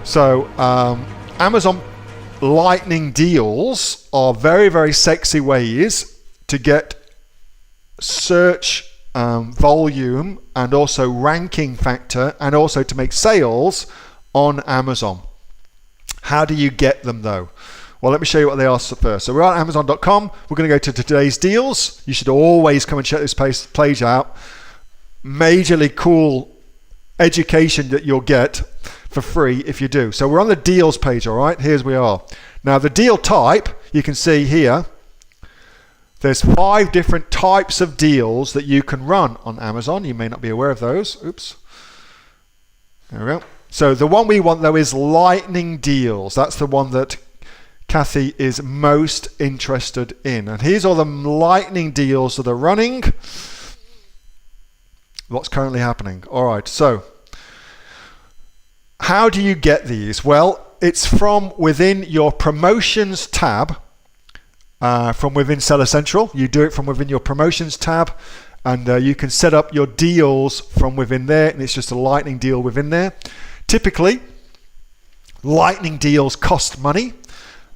So Amazon Lightning deals are very, very sexy ways to get search volume and also ranking factor, and also to make sales on Amazon. How do you get them though? Well, let me show you what they are first. So we're on Amazon.com. We're going to go to today's deals. You should always come and check this page out. Majorly cool education that you'll get for free if you do. So we're on the deals page, all right? Here's we are. Now the deal type, you can see here, there's 5 different types of deals that you can run on Amazon. You may not be aware of those. Oops. There we go. So the one we want though is lightning deals. That's the one that Kathy is most interested in. And here's all the lightning deals that are running. What's currently happening. All right, so how do you get these? Well, it's from within your promotions tab, from within Seller Central. You do it from within your promotions tab, and you can set up your deals from within there, and it's just a lightning deal within there. Typically, lightning deals cost money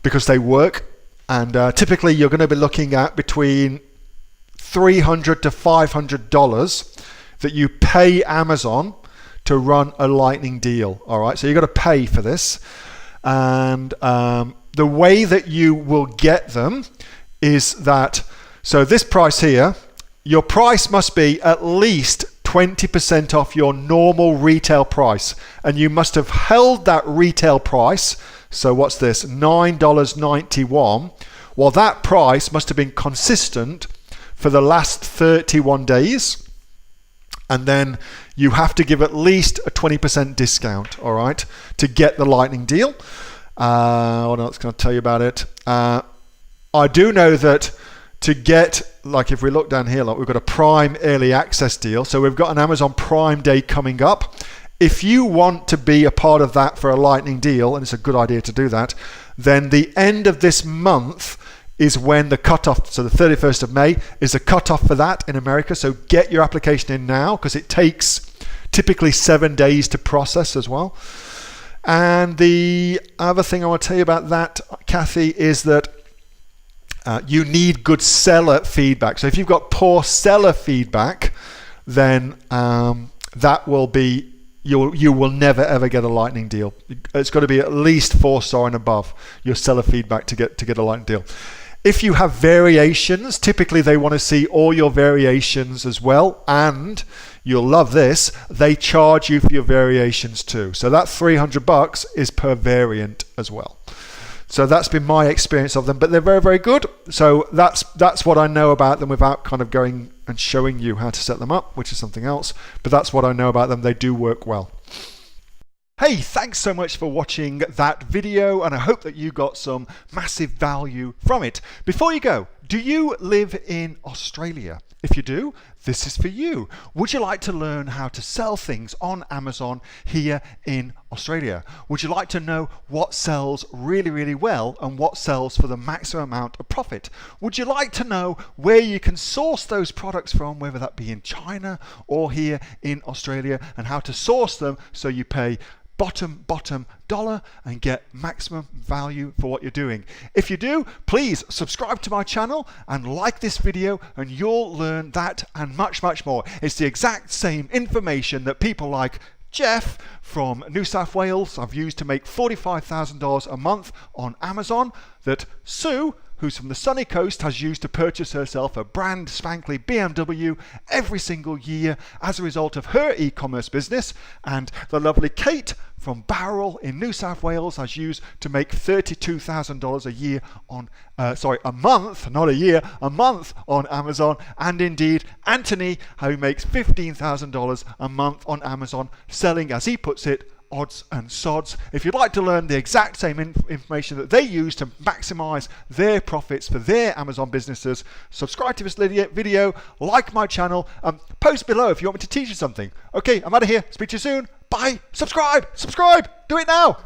because they work, and typically you're going to be looking at between $300 to $500 that you pay Amazon to run a lightning deal. All right, so you've got to pay for this, and the way that you will get them is that, so this price here, your price must be at least 20% off your normal retail price, and you must have held that retail price. So what's this? $9.91. Well, that price must have been consistent for the last 31 days. And then you have to give at least a 20% discount, all right, to get the lightning deal. What else can I tell you about it? I do know that to get, like if we look down here, like we've got a Prime early access deal. So we've got an Amazon Prime Day coming up. If you want to be a part of that for a lightning deal, and it's a good idea to do that, then the end of this month is when the cutoff, so the 31st of May is the cutoff for that in America. So get your application in now, because it takes typically 7 days to process as well. And the other thing I want to tell you about that, Kathy, is that you need good seller feedback. So if you've got poor seller feedback, then that will be, you will never ever get a lightning deal. It's got to be at least 4-star and above your seller feedback to get a lightning deal. If you have variations, typically they want to see all your variations as well, and you'll love this, they charge you for your variations too. So that $300 is per variant as well. So that's been my experience of them, but they're very, very good. So that's what I know about them without kind of going and showing you how to set them up, which is something else. But that's what I know about them. They do work well. Hey, thanks so much for watching that video, and I hope that you got some massive value from it. Before you go, do you live in Australia? If you do, this is for you. Would you like to learn how to sell things on Amazon here in Australia? Would you like to know what sells really, really well and what sells for the maximum amount of profit? Would you like to know where you can source those products from, whether that be in China or here in Australia, and how to source them so you pay bottom dollar and get maximum value for what you're doing? If you do, please subscribe to my channel and like this video, and you'll learn that and much more. It's the exact same information that people like Jeff from New South Wales I've used to make $45,000 a month on Amazon, that Sue, who's from the sunny coast, has used to purchase herself a brand spankly BMW every single year as a result of her e-commerce business, and the lovely Kate from Bowral in New South Wales has used to make $32,000 a year on, a month, not a year, a month on Amazon, and indeed Anthony, who makes $15,000 a month on Amazon, selling, as he puts it, odds and sods. If you'd like to learn the exact same information that they use to maximize their profits for their Amazon businesses, subscribe to this video, like my channel, post below if you want me to teach you something. Okay, I'm out of here. Speak to you soon. Bye. Subscribe. Do it now.